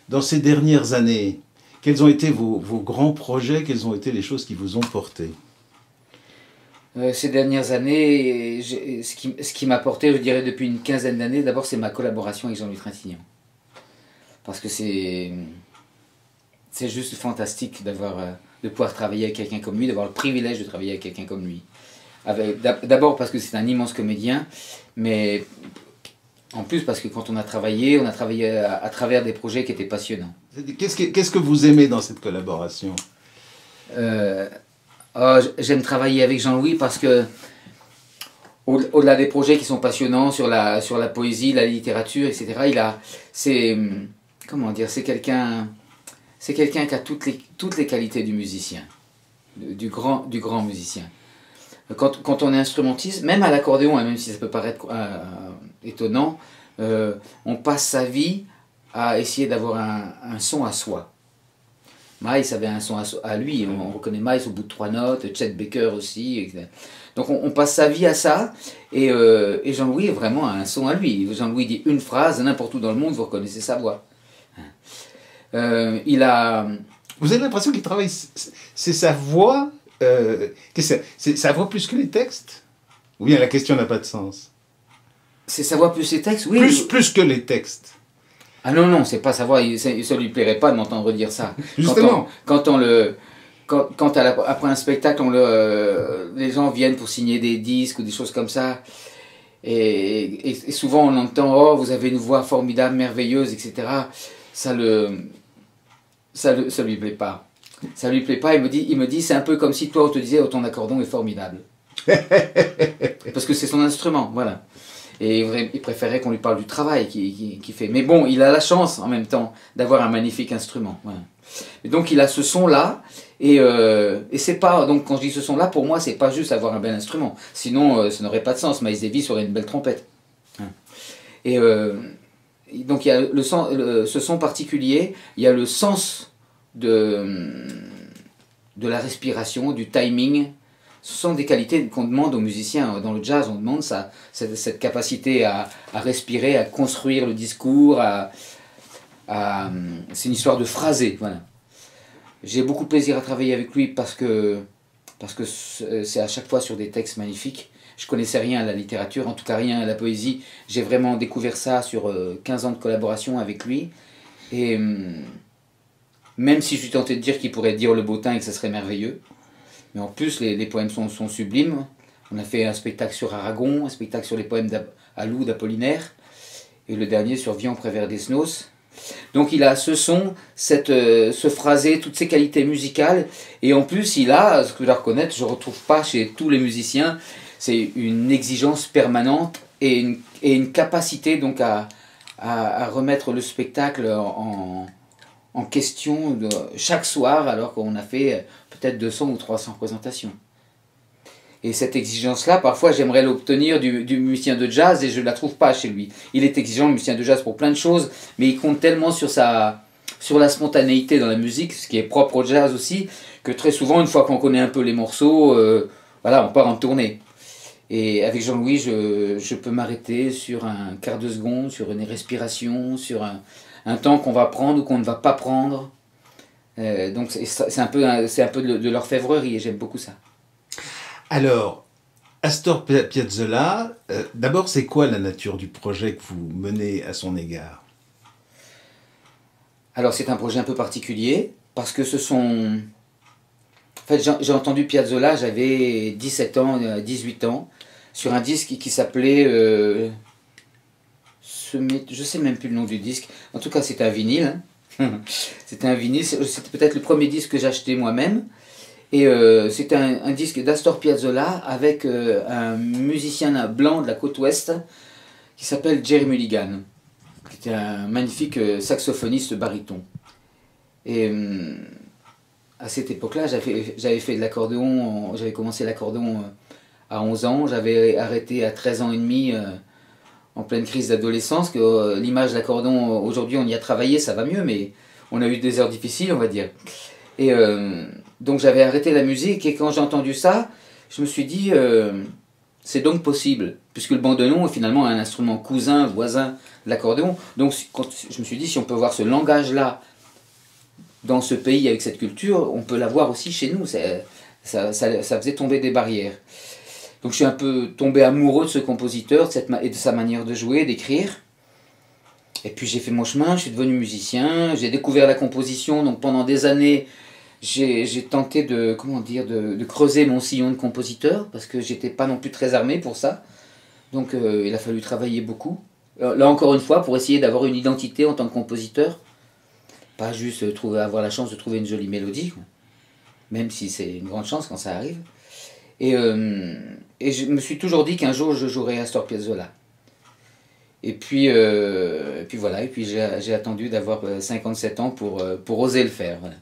Dans ces dernières années, quels ont été vos grands projets? Quelles ont été les choses qui vous ont porté? Ces dernières années, ce qui m'a porté, je dirais, depuis une quinzaine d'années, d'abord c'est ma collaboration avec Jean-Louis Trintignant. Parce que c'est juste fantastique de pouvoir travailler avec quelqu'un comme lui, d'avoir le privilège de travailler avec quelqu'un comme lui. D'abord parce que c'est un immense comédien, mais en plus parce que quand on a travaillé à travers des projets qui étaient passionnants. Qu'est-ce que vous aimez dans cette collaboration? J'aime travailler avec Jean-Louis parce que, au-delà des projets qui sont passionnants sur la poésie, la littérature, etc., comment dire, c'est quelqu'un qui a toutes les qualités du musicien, du grand musicien. Quand on est instrumentiste, même à l'accordéon, même si ça peut paraître étonnant, on passe sa vie à essayer d'avoir un son à soi. Miles avait un son à lui, on reconnaît Miles au bout de 3 notes, Chet Baker aussi, etc. Donc on passe sa vie à ça, et Jean-Louis vraiment a un son à lui. Jean-Louis dit une phrase, n'importe où dans le monde, vous reconnaissez sa voix. Vous avez l'impression qu'il travaille, c'est sa voix, c'est sa voix plus que les textes? Ou bien la question n'a pas de sens? C'est sa voix plus les textes, oui. Plus que les textes. Ah non, non, c'est pas sa voix, ça lui plairait pas de m'entendre dire ça. Justement. Après un spectacle, les gens viennent pour signer des disques ou des choses comme ça, et souvent on entend « Oh, vous avez une voix formidable, merveilleuse, etc. » Ça lui plaît pas. Ça lui plaît pas, il me dit c'est un peu comme si toi on te disait « Oh, ton accordon est formidable. » Parce que c'est son instrument, voilà. Et il préférait qu'on lui parle du travail qu'il fait. Mais bon, il a la chance en même temps d'avoir un magnifique instrument. Voilà. Et donc il a ce son-là, et c'est pas, donc quand je dis ce son-là, pour moi, c'est pas juste avoir un bel instrument. Sinon, ça n'aurait pas de sens. Miles Davis aurait une belle trompette. Et donc il y a ce son particulier, il y a le sens de la respiration, du timing. Ce sont des qualités qu'on demande aux musiciens. Dans le jazz, on demande ça, cette capacité à respirer, à construire le discours, c'est une histoire de phraser. Voilà. J'ai beaucoup de plaisir à travailler avec lui parce que c'est à chaque fois sur des textes magnifiques. Je ne connaissais rien à la littérature, en tout cas rien à la poésie. J'ai vraiment découvert ça sur 15 ans de collaboration avec lui. Et même si je suis tenté de dire qu'il pourrait dire le beau temps et que ça serait merveilleux, mais en plus, les poèmes sont sublimes. On a fait un spectacle sur Aragon, un spectacle sur les poèmes d'Alou, d'Apollinaire, et le dernier sur Vian Prévert Desnos. Donc il a ce son, ce phrasé, toutes ces qualités musicales, et en plus il a, ce que je dois reconnaître, je ne retrouve pas chez tous les musiciens, c'est une exigence permanente et une capacité donc à remettre le spectacle en question chaque soir, alors qu'on a fait peut-être 200 ou 300 représentations. Et cette exigence-là, parfois j'aimerais l'obtenir du musicien de jazz et je ne la trouve pas chez lui. Il est exigeant, le musicien de jazz, pour plein de choses, mais il compte tellement sur la spontanéité dans la musique, ce qui est propre au jazz aussi, que très souvent, une fois qu'on connaît un peu les morceaux, voilà, on part en tournée. Et avec Jean-Louis, je peux m'arrêter sur un quart de seconde, sur une respiration, sur un temps qu'on va prendre ou qu'on ne va pas prendre. Donc c'est un peu de l'orfèvrerie et j'aime beaucoup ça. Alors, Astor Piazzolla, d'abord c'est quoi la nature du projet que vous menez à son égard? Alors c'est un projet un peu particulier parce que ce sont... En fait j'ai entendu Piazzolla, j'avais 17 ans, 18 ans, sur un disque qui s'appelait... je ne sais même plus le nom du disque, en tout cas c'était un vinyle. C'était un vinyle, c'était peut-être le premier disque que j'ai acheté moi-même. Et c'était un disque d'Astor Piazzolla avec un musicien blanc de la côte ouest qui s'appelle Jerry Mulligan, qui était un magnifique saxophoniste baryton. Et à cette époque-là, j'avais fait de l'accordéon, j'avais commencé l'accordéon à 11 ans, j'avais arrêté à 13 ans et demi en pleine crise d'adolescence, que l'image de l'accordéon, aujourd'hui on y a travaillé, ça va mieux, mais on a eu des heures difficiles, on va dire. Et donc j'avais arrêté la musique et quand j'ai entendu ça, je me suis dit, C'est donc possible, puisque le bandoneon est finalement un instrument cousin, voisin de l'accordéon. Donc quand je me suis dit, si on peut voir ce langage-là dans ce pays avec cette culture, on peut l'avoir aussi chez nous. Ça faisait tomber des barrières. Donc je suis un peu tombé amoureux de ce compositeur et de sa manière de jouer, d'écrire. Et puis j'ai fait mon chemin, je suis devenu musicien, j'ai découvert la composition. Donc pendant des années, j'ai tenté de creuser mon sillon de compositeur, parce que j'étais pas non plus très armé pour ça. Donc il a fallu travailler beaucoup. Là encore une fois, pour essayer d'avoir une identité en tant que compositeur. Pas juste avoir la chance de trouver une jolie mélodie, quoi. Même si c'est une grande chance quand ça arrive. Et je me suis toujours dit qu'un jour je jouerais Astor Piazzolla. Et puis voilà, et puis j'ai attendu d'avoir 57 ans pour oser le faire. Voilà.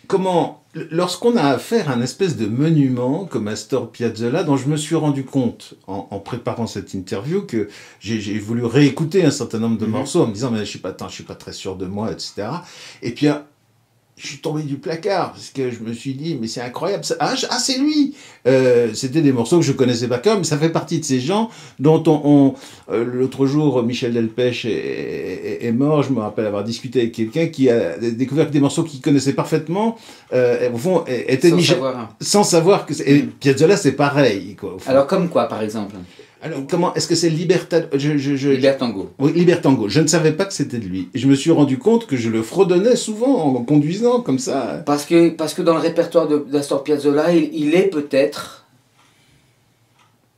Comment, lorsqu'on a affaire à un espèce de monument comme Astor Piazzolla, dont je me suis rendu compte en préparant cette interview que j'ai voulu réécouter un certain nombre de morceaux en me disant mais je suis pas très sûr de moi, etc. Et puis je suis tombé du placard parce que je me suis dit mais c'est incroyable, c'est lui. C'était des morceaux que je connaissais pas comme, ça fait partie de ces gens dont l'autre jour Michel Delpech est mort. Je me rappelle avoir discuté avec quelqu'un qui a découvert que des morceaux qu'il connaissait parfaitement au fond étaient sans savoir que et Piazzolla c'est pareil quoi, alors comme quoi par exemple? Alors, est-ce que c'est Libertango. Oui, Libertango. Je ne savais pas que c'était de lui. Et je me suis rendu compte que je le fredonnais souvent en conduisant, comme ça. Parce que dans le répertoire d'Astor Piazzolla, il est peut-être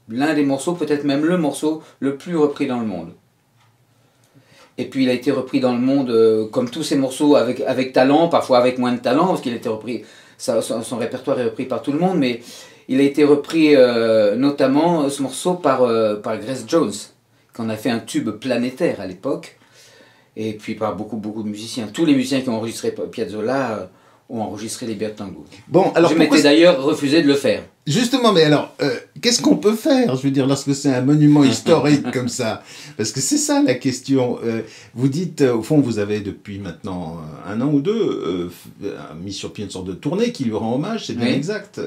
l'un des morceaux, peut-être même le morceau le plus repris dans le monde. Et puis il a été repris dans le monde, comme tous ces morceaux, avec talent, parfois avec moins de talent, parce qu'il a été repris, son répertoire est repris par tout le monde, mais il a été repris notamment ce morceau par Grace Jones, qui en a fait un tube planétaire à l'époque, et puis par beaucoup de musiciens. Tous les musiciens qui ont enregistré Piazzolla ont enregistré les Libertango. Bon, alors je m'étais d'ailleurs refusé de le faire. Justement, mais alors, qu'est-ce qu'on peut faire, je veux dire, lorsque c'est un monument historique comme ça? Parce que c'est ça la question. Vous dites, au fond, vous avez depuis maintenant 1 an ou 2 mis sur pied une sorte de tournée qui lui rend hommage, c'est bien exact.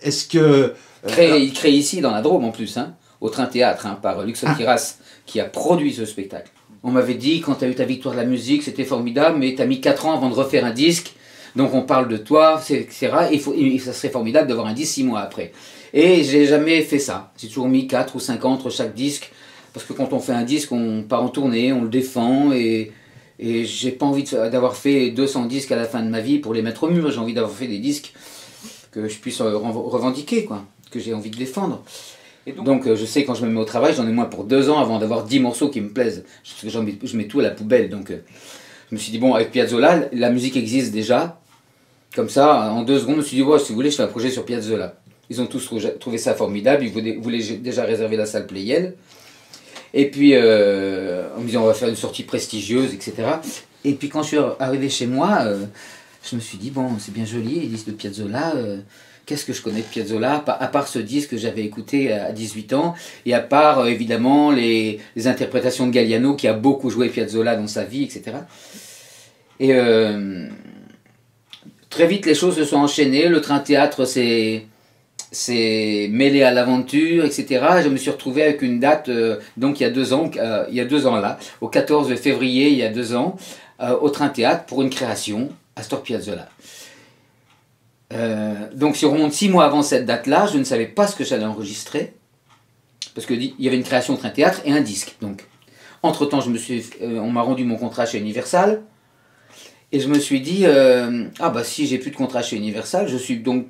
Est-ce que... Il crée ici, dans la Drôme en plus, au Train Théâtre, par Luxotiras, qui a produit ce spectacle. On m'avait dit, quand tu as eu ta victoire de la musique, c'était formidable, mais tu as mis 4 ans avant de refaire un disque. Donc on parle de toi, etc. Et ça serait formidable d'avoir un disque 6 mois après. Et j'ai jamais fait ça. J'ai toujours mis 4 ou 5 ans entre chaque disque. Parce que quand on fait un disque, on part en tournée, on le défend. Et j'ai pas envie d'avoir fait 200 disques à la fin de ma vie pour les mettre au mur. J'ai envie d'avoir fait des disques que je puisse revendiquer, quoi, que j'ai envie de défendre. Et donc je sais quand je me mets au travail, j'en ai moins pour 2 ans avant d'avoir 10 morceaux qui me plaisent. Parce que je mets tout à la poubelle. Donc je me suis dit, bon, avec Piazzolla, la musique existe déjà. Comme ça, en 2 secondes, je me suis dit, si vous voulez, je fais un projet sur Piazzolla. Ils ont tous trouvé ça formidable, ils voulaient déjà réserver la salle Playel. Et puis, en me disant, on va faire une sortie prestigieuse, etc. Et puis, quand je suis arrivé chez moi, je me suis dit, bon, c'est bien joli, les disques de Piazzolla. Qu'est-ce que je connais de Piazzolla, à part ce disque que j'avais écouté à 18 ans, et à part, évidemment, les interprétations de Galliano, qui a beaucoup joué Piazzolla dans sa vie, etc. Et... très vite, les choses se sont enchaînées. Le Train Théâtre s'est mêlé à l'aventure, etc. Je me suis retrouvé avec une date, donc il y a 2 ans, là, au 14 février, il y a 2 ans, au Train Théâtre pour une création, Astor Piazzolla. Donc si on remonte 6 mois avant cette date-là, je ne savais pas ce que j'allais enregistrer, parce qu'il y avait une création au Train Théâtre et un disque. Donc, entre-temps, on m'a rendu mon contrat chez Universal. Et je me suis dit, si j'ai plus de contrat chez Universal, je suis donc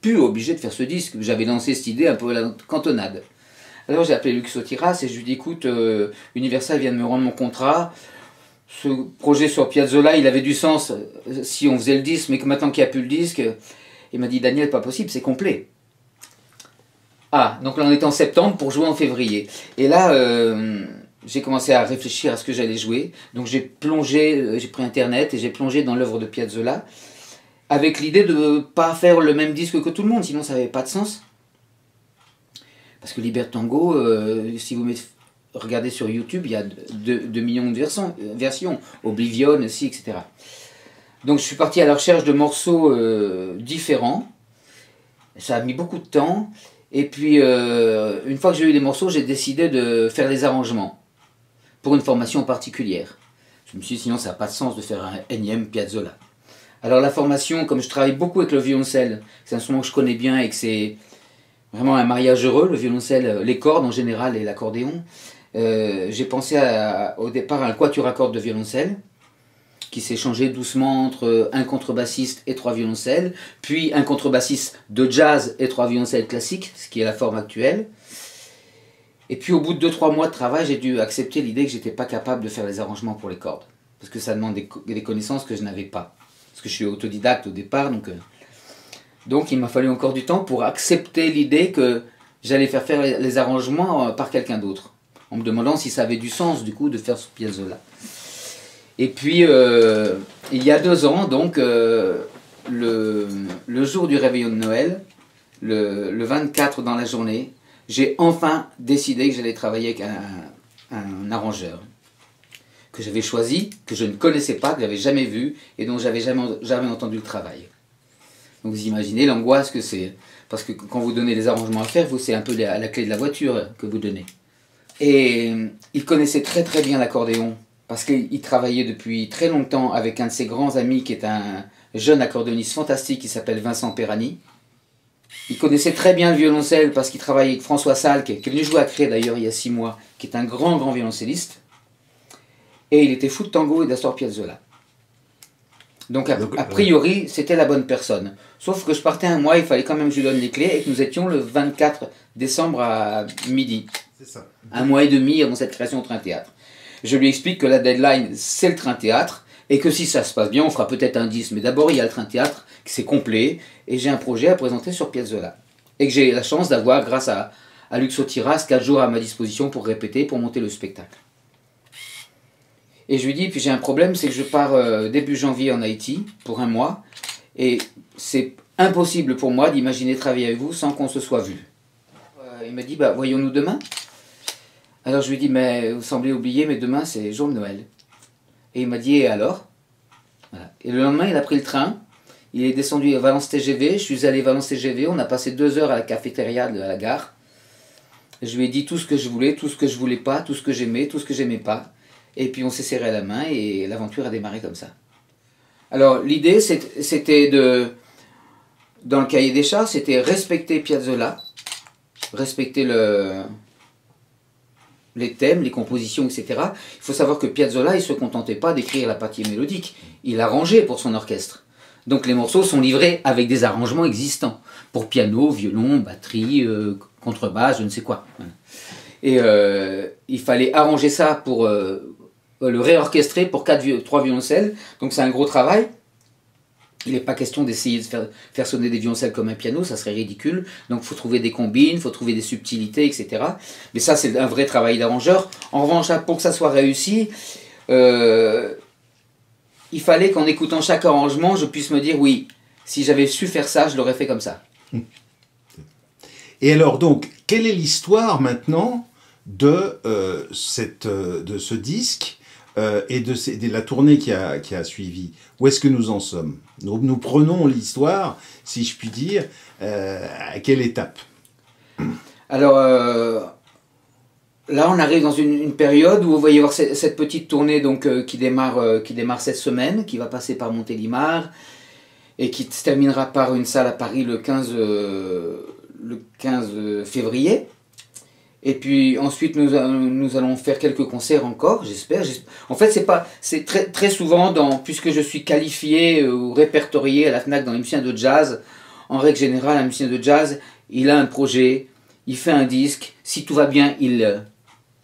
plus obligé de faire ce disque. J'avais lancé cette idée un peu à la cantonade. Alors j'ai appelé Luxotiras et je lui ai dit, écoute, Universal vient de me rendre mon contrat. Ce projet sur Piazzolla, il avait du sens si on faisait le disque, mais que maintenant qu'il n'y a plus le disque, il m'a dit, Daniel, pas possible, c'est complet. Donc là on était en septembre pour jouer en février. Et là... j'ai commencé à réfléchir à ce que j'allais jouer. Donc j'ai pris internet et j'ai plongé dans l'œuvre de Piazzolla avec l'idée de ne pas faire le même disque que tout le monde, sinon ça n'avait pas de sens. Parce que Libertango, si vous regardez sur YouTube, il y a 2 millions de versions, Oblivion aussi, etc. Donc je suis parti à la recherche de morceaux différents. Ça a mis beaucoup de temps. Et puis, une fois que j'ai eu les morceaux, j'ai décidé de faire les arrangements pour une formation particulière. Je me suis dit, sinon ça n'a pas de sens de faire un énième Piazzolla. Alors la formation, comme je travaille beaucoup avec le violoncelle, c'est un instrument que je connais bien et que c'est vraiment un mariage heureux, le violoncelle, les cordes en général et l'accordéon, j'ai pensé au départ à un quatuor à cordes de violoncelle, qui s'est changé doucement entre un contrebassiste et 3 violoncelles, puis un contrebassiste de jazz et 3 violoncelles classiques, ce qui est la forme actuelle. Et puis au bout de 2-3 mois de travail, j'ai dû accepter l'idée que j'étais pas capable de faire les arrangements pour les cordes, parce que ça demande des connaissances que je n'avais pas, parce que je suis autodidacte au départ, donc il m'a fallu encore du temps pour accepter l'idée que j'allais faire les arrangements par quelqu'un d'autre, en me demandant si ça avait du sens du coup de faire ce Piazzolla. Et puis, il y a 2 ans, donc, le jour du réveillon de Noël, le 24 dans la journée, j'ai enfin décidé que j'allais travailler avec un arrangeur que j'avais choisi, que je ne connaissais pas, que je n'avais jamais vu et dont j'avais jamais entendu le travail. Donc vous imaginez l'angoisse que c'est, parce que quand vous donnez des arrangements à faire, c'est un peu la clé de la voiture que vous donnez. Et il connaissait très très bien l'accordéon, parce qu'il travaillait depuis très longtemps avec un de ses grands amis qui est un jeune accordéoniste fantastique qui s'appelle Vincent Perani. Il connaissait très bien le violoncelle parce qu'il travaillait avec François Salk, qui est venu jouer à Cré d'ailleurs il y a 6 mois, qui est un grand violoncelliste. Et il était fou de tango et d'Astor Piazzolla. Donc a priori, c'était la bonne personne. Sauf que je partais un mois, il fallait quand même que je lui donne les clés et que nous étions le 24 décembre à midi. C'est ça. Un mois et demi avant cette création de Train Théâtre. Je lui explique que la deadline, c'est le Train Théâtre, et que si ça se passe bien, on fera peut-être un 10. Mais d'abord, il y a le Train Théâtre, qui c'est complet, et j'ai un projet à présenter sur Piazzolla. Et que j'ai la chance d'avoir, grâce à Luxo Tiras, 4 jours à ma disposition pour répéter, pour monter le spectacle. Et je lui dis, puis j'ai un problème, c'est que je pars début janvier en Haïti, pour un mois, et c'est impossible pour moi d'imaginer travailler avec vous sans qu'on se soit vu. Il m'a dit, bah, voyons-nous demain. Alors je lui dis, mais vous semblez oublier, mais demain c'est jour de Noël. Et il m'a dit, et alors? Voilà. Et le lendemain, il a pris le train, il est descendu à Valence TGV, je suis allé à Valence TGV, on a passé 2 heures à la cafétéria de la gare. Je lui ai dit tout ce que je voulais, tout ce que je voulais pas, tout ce que j'aimais, tout ce que j'aimais pas. Et puis on s'est serré la main et l'aventure a démarré comme ça. Alors l'idée, c'était dans le cahier des charges, c'était respecter Piazzolla, respecter les thèmes, les compositions, etc. Il faut savoir que Piazzolla, il ne se contentait pas d'écrire la partie mélodique, il arrangeait pour son orchestre. Donc les morceaux sont livrés avec des arrangements existants, pour piano, violon, batterie, contrebasse, je ne sais quoi. Et il fallait arranger ça pour le réorchestrer pour 3 violoncelles, donc c'est un gros travail. Il n'est pas question d'essayer de faire sonner des violoncelles comme un piano, ça serait ridicule. Donc il faut trouver des combines, il faut trouver des subtilités, etc. Mais ça, c'est un vrai travail d'arrangeur. En revanche, pour que ça soit réussi, il fallait qu'en écoutant chaque arrangement, je puisse me dire, oui, si j'avais su faire ça, je l'aurais fait comme ça. Et alors donc, quelle est l'histoire maintenant de ce disque et de la tournée qui a suivi? Où est-ce que nous en sommes? Nous prenons l'histoire, si je puis dire, à quelle étape? Alors, là, on arrive dans une période où il va y avoir cette petite tournée donc, qui démarre cette semaine, qui va passer par Montélimar, et qui se terminera par une salle à Paris le 15 février. Et puis ensuite, nous allons faire quelques concerts encore, j'espère. En fait, c'est très souvent, puisque je suis qualifié ou répertorié à la FNAC dans les musiciens de jazz, en règle générale, un musicien de jazz, il a un projet, il fait un disque, si tout va bien, il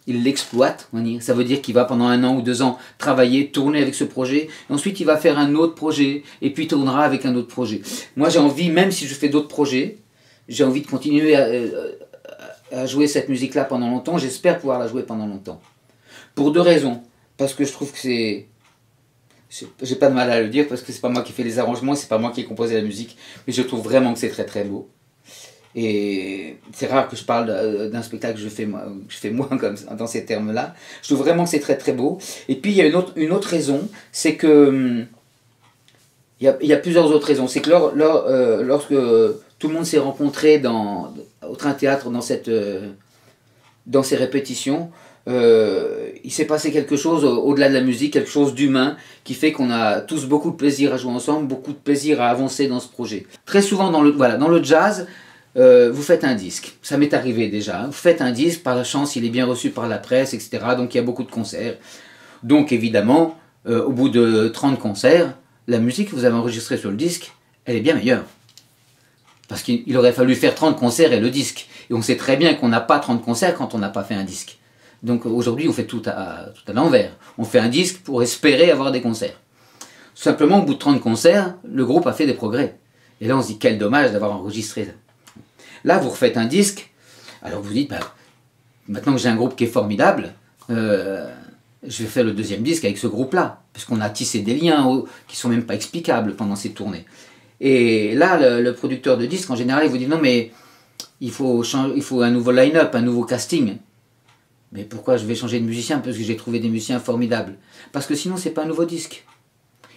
l'exploite. Ça veut dire qu'il va pendant 1 an ou 2 ans travailler, tourner avec ce projet, et ensuite il va faire un autre projet, et puis tournera avec un autre projet. Moi j'ai envie, même si je fais d'autres projets, j'ai envie de continuer à jouer cette musique-là pendant longtemps. J'espère pouvoir la jouer pendant longtemps. Pour 2 raisons. Parce que je trouve que c'est... J'ai pas de mal à le dire, parce que c'est pas moi qui fais les arrangements, c'est pas moi qui ai composé la musique, mais je trouve vraiment que c'est très très beau. Et c'est rare que je parle d'un spectacle que je fais moi comme ça, dans ces termes-là. Je trouve vraiment que c'est très très beau. Et puis il y a une autre raison, c'est que... Il y a plusieurs autres raisons. C'est que lorsque tout le monde s'est rencontré au Train Théâtre dans ces répétitions. Il s'est passé quelque chose au-delà de la musique, quelque chose d'humain qui fait qu'on a tous beaucoup de plaisir à jouer ensemble, beaucoup de plaisir à avancer dans ce projet. Très souvent dans le jazz, vous faites un disque, ça m'est arrivé déjà, hein. Vous faites un disque, par la chance il est bien reçu par la presse, etc. Donc il y a beaucoup de concerts. Donc évidemment, au bout de 30 concerts, la musique que vous avez enregistrée sur le disque, elle est bien meilleure. Parce qu'il aurait fallu faire 30 concerts et le disque. Et on sait très bien qu'on n'a pas 30 concerts quand on n'a pas fait un disque. Donc aujourd'hui, on fait tout à l'envers. On fait un disque pour espérer avoir des concerts. Simplement, au bout de 30 concerts, le groupe a fait des progrès. Et là, on se dit, quel dommage d'avoir enregistré ça. Là, vous refaites un disque. Alors vous dites, bah, maintenant que j'ai un groupe qui est formidable, je vais faire le deuxième disque avec ce groupe-là. Parce qu'on a tissé des liens qui ne sont même pas explicables pendant ces tournées. Et là, le producteur de disques, en général, il vous dit, non, mais il faut un nouveau line-up, un nouveau casting. Mais pourquoi je vais changer de musicien? Parce que j'ai trouvé des musiciens formidables. Parce que sinon, c'est pas un nouveau disque.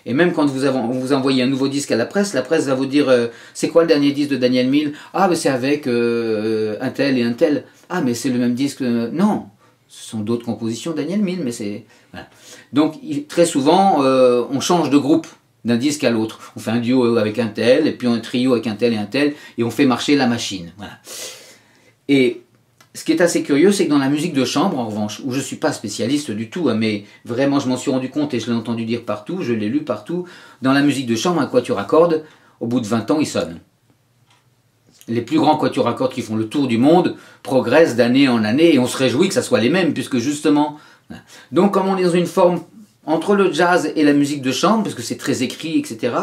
Et même quand vous envoyez un nouveau disque à la presse va vous dire c'est quoi le dernier disque de Daniel Mille? Ah, mais c'est avec un tel et un tel. Ah, mais c'est le même disque. Non, ce sont d'autres compositions de Daniel Mille, mais c'est. Voilà. Donc, très souvent, on change de groupe d'un disque à l'autre. On fait un duo avec un tel, et puis un trio avec un tel, et on fait marcher la machine. Voilà. Et ce qui est assez curieux, c'est que dans la musique de chambre, en revanche, où je ne suis pas spécialiste du tout, hein, mais vraiment je m'en suis rendu compte et je l'ai entendu dire partout, je l'ai lu partout, dans la musique de chambre, un quatuor à cordes, au bout de 20 ans, il sonne. Les plus grands quatuors à cordes qui font le tour du monde progressent d'année en année, et on se réjouit que ça soit les mêmes, puisque justement... Voilà. Donc comme on est dans une forme entre le jazz et la musique de chambre, parce que c'est très écrit, etc.,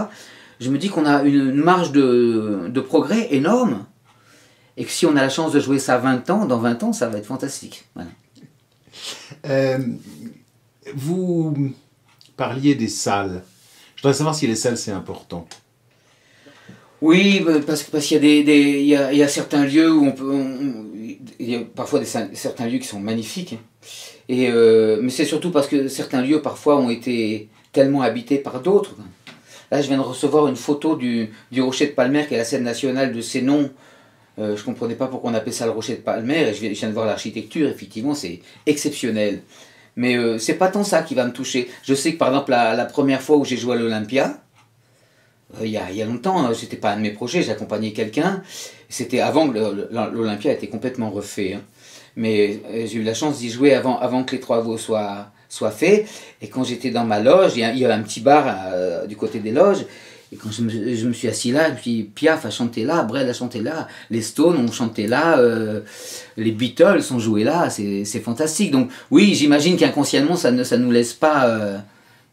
je me dis qu'on a une marge de progrès énorme, et que si on a la chance de jouer ça 20 ans, dans 20 ans, ça va être fantastique. Voilà. Vous parliez des salles. Je voudrais savoir si les salles, c'est important. Oui, parce qu'il y a certains lieux où il y a parfois certains lieux qui sont magnifiques. Mais c'est surtout parce que certains lieux, parfois, ont été tellement habités par d'autres. Là, je viens de recevoir une photo du Rocher de Palmer, qui est la scène nationale de Sénon. Je ne comprenais pas pourquoi on appelait ça le Rocher de Palmer, et je viens de voir l'architecture, effectivement, c'est exceptionnel. Mais c'est pas tant ça qui va me toucher. Je sais que, par exemple, la première fois où j'ai joué à l'Olympia, il y a longtemps, c'était pas un de mes projets, j'accompagnais quelqu'un, c'était avant que l'Olympia était complètement refait. Hein. Mais j'ai eu la chance d'y jouer avant que les travaux soient faits, et quand j'étais dans ma loge, il y avait un petit bar du côté des loges, et quand je me suis assis là, puis Piaf a chanté là, Brel a chanté là, les Stones ont chanté là, les Beatles ont joué là, c'est fantastique. Donc oui, j'imagine qu'inconsciemment, ça ne nous laisse pas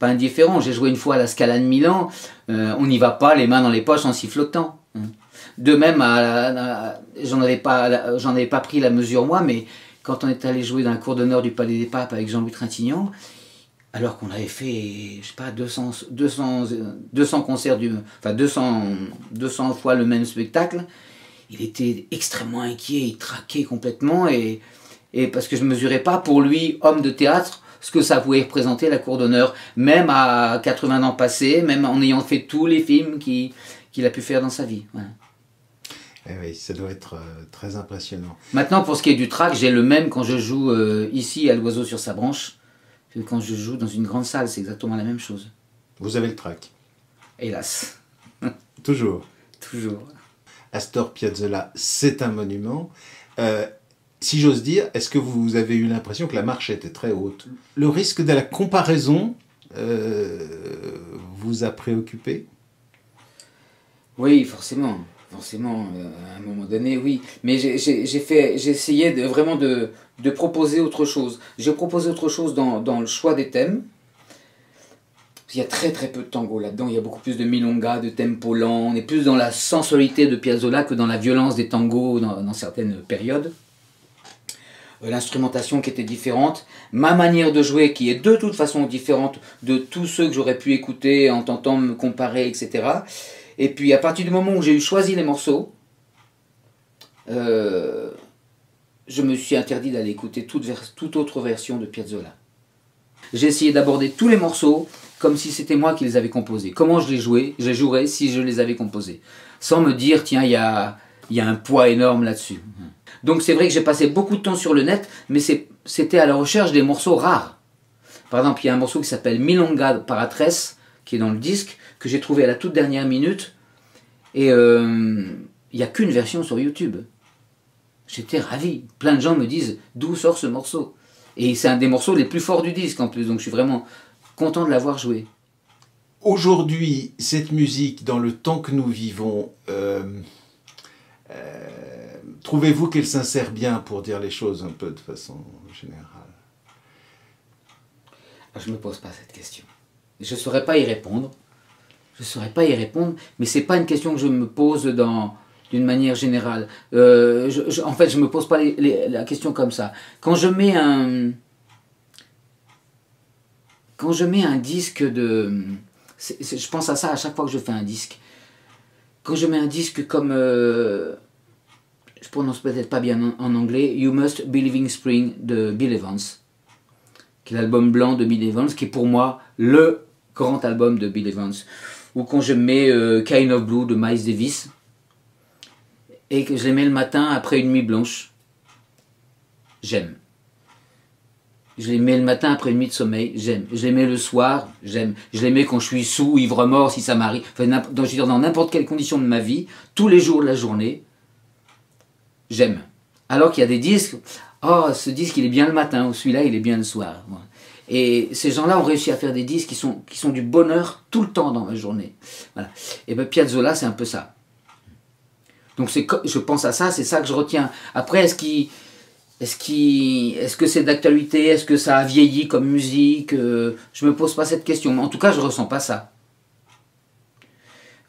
indifférents. J'ai joué une fois à la Scala de Milan, on n'y va pas les mains dans les poches en sifflotant. De même, j'en avais pas pris la mesure moi, mais quand on est allé jouer dans la cour d'honneur du Palais des Papes avec Jean-Louis Trintignant, alors qu'on avait fait, je sais pas, 200 concerts, 200 fois le même spectacle, il était extrêmement inquiet, il traquait complètement, et parce que je ne mesurais pas pour lui, homme de théâtre, ce que ça pouvait représenter la cour d'honneur, même à 80 ans passés, même en ayant fait tous les films qu'il a pu faire dans sa vie. Voilà. Eh oui, ça doit être très impressionnant. Maintenant, pour ce qui est du track, j'ai le même quand je joue ici à l'Oiseau sur sa branche, que quand je joue dans une grande salle, c'est exactement la même chose. Vous avez le track? Hélas. Toujours. Toujours. Astor Piazzolla, c'est un monument. Si j'ose dire, est-ce que vous avez eu l'impression que la marche était très haute? Le risque de la comparaison vous a préoccupé? Oui, forcément. Forcément, à un moment donné, oui. Mais j'ai essayé vraiment de proposer autre chose. J'ai proposé autre chose dans le choix des thèmes. Il y a très très peu de tango là-dedans. Il y a beaucoup plus de milonga, de tempo lent. On est plus dans la sensualité de Piazzolla que dans la violence des tangos dans certaines périodes. L'instrumentation qui était différente. Ma manière de jouer qui est de toute façon différente de tous ceux que j'aurais pu écouter en tentant de me comparer, etc. Et puis à partir du moment où j'ai choisi les morceaux, je me suis interdit d'aller écouter toute autre version de Piazzolla. J'ai essayé d'aborder tous les morceaux comme si c'était moi qui les avais composés. Comment je les jouerais si je les avais composés. Sans me dire, tiens, il y a un poids énorme là-dessus. Donc c'est vrai que j'ai passé beaucoup de temps sur le net, mais c'était à la recherche des morceaux rares. Par exemple, il y a un morceau qui s'appelle Milonga Paratres, qui est dans le disque, que j'ai trouvé à la toute dernière minute. Et il n'y a qu'une version sur YouTube. J'étais ravi. Plein de gens me disent, d'où sort ce morceau? Et c'est un des morceaux les plus forts du disque en plus, donc je suis vraiment content de l'avoir joué. Aujourd'hui, cette musique, dans le temps que nous vivons, trouvez-vous qu'elle s'insère bien, pour dire les choses un peu de façon générale? Je ne me pose pas cette question. Je ne saurais pas y répondre. Mais ce n'est pas une question que je me pose d'une manière générale. En fait, je ne me pose pas la question comme ça. Quand je mets un disque de... je pense à ça à chaque fois que je fais un disque. Quand je mets un disque comme... je prononce peut-être pas bien en anglais, You Must Be Living Spring de Bill Evans, qui est l'album blanc de Bill Evans, qui est pour moi le grand album de Bill Evans. Ou quand je mets Kind of Blue de Miles Davis, et que je les mets le matin après une nuit blanche, j'aime. Je les mets le matin après une nuit de sommeil, j'aime. Je les mets le soir, j'aime. Je les mets quand je suis sous, ivre mort, si ça m'arrive. Enfin, je veux dire, dans n'importe quelle condition de ma vie, tous les jours de la journée, j'aime. Alors qu'il y a des disques, oh, ce disque il est bien le matin, ou celui-là il est bien le soir. Et ces gens-là ont réussi à faire des disques qui sont du bonheur tout le temps dans ma journée. Voilà. Et bien Piazzolla, c'est un peu ça. Donc je pense à ça, c'est ça que je retiens. Après, est-ce que c'est d'actualité? Est-ce que ça a vieilli comme musique? Je me pose pas cette question. Mais en tout cas, je ressens pas ça.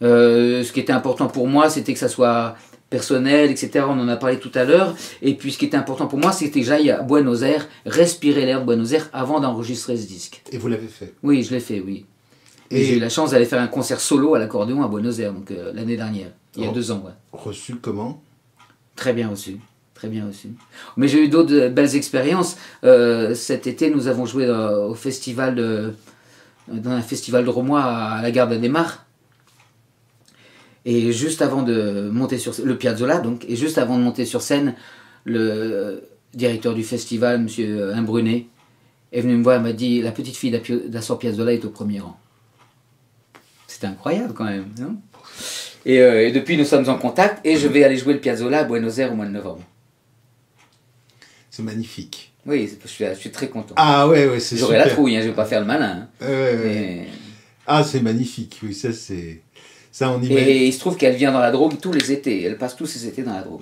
Ce qui était important pour moi, c'était que ça soit personnel, etc. On en a parlé tout à l'heure. Et puis ce qui était important pour moi, c'était que j'aille à Buenos Aires, respirer l'air de Buenos Aires avant d'enregistrer ce disque. Et vous l'avez fait? Oui, je l'ai fait, oui. Et j'ai eu la chance d'aller faire un concert solo à l'accordéon à Buenos Aires, donc l'année dernière, il y a 2 ans. Ouais. Reçu comment? Très bien reçu. Très bien reçu. Mais j'ai eu d'autres belles expériences. Cet été, nous avons joué dans un festival de Romois à la gare d'Ademar. Et juste avant de monter sur le Piazzolla, donc, et juste avant de monter sur scène, le directeur du festival, M. Imbrunet, est venu me voir et m'a dit: la petite fille d'Astor Piazzolla est au premier rang. C'était incroyable quand même, non? Et depuis, nous sommes en contact et je vais aller jouer le Piazzolla à Buenos Aires au mois de novembre. C'est magnifique. Oui, je suis très content. Ah ouais, c'est super. J'aurai la trouille, hein, je ne vais pas faire le malin. Hein. Ouais. Ah, c'est magnifique, oui, ça c'est... Ça, on y et il se trouve qu'elle vient dans la Drôme tous les étés. Elle passe tous ses étés dans la Drôme.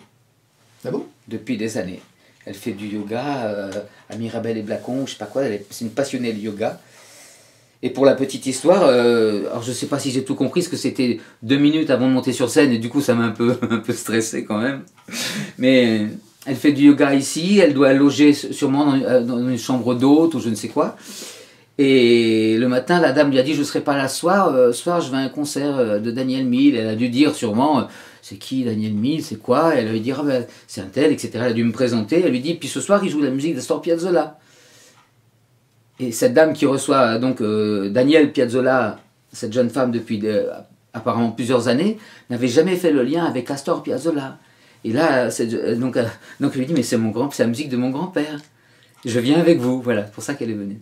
Ah bon? Depuis des années. Elle fait du yoga à Mirabel et Blacon, je sais pas quoi. C'est une passionnée de yoga. Et pour la petite histoire, alors je sais pas si j'ai tout compris, parce que c'était 2 minutes avant de monter sur scène, et du coup ça m'a un peu stressé quand même. Mais elle fait du yoga ici, elle doit loger sûrement dans une chambre d'hôte ou je ne sais quoi. Et le matin, la dame lui a dit: je ne serai pas là ce soir, je vais à un concert de Daniel Mille. Elle a dû dire sûrement: c'est qui Daniel Mille, c'est quoi? Elle a dû dire: ah ben, c'est un tel, etc. Elle a dû me présenter, elle lui dit: puis ce soir il joue la musique d'Astor Piazzolla. Et cette dame qui reçoit donc Daniel Piazzolla, cette jeune femme depuis apparemment plusieurs années, n'avait jamais fait le lien avec Astor Piazzolla. Et là, donc elle lui dit: mais c'est la musique de mon grand-père. Je viens avec vous. Voilà, c'est pour ça qu'elle est venue.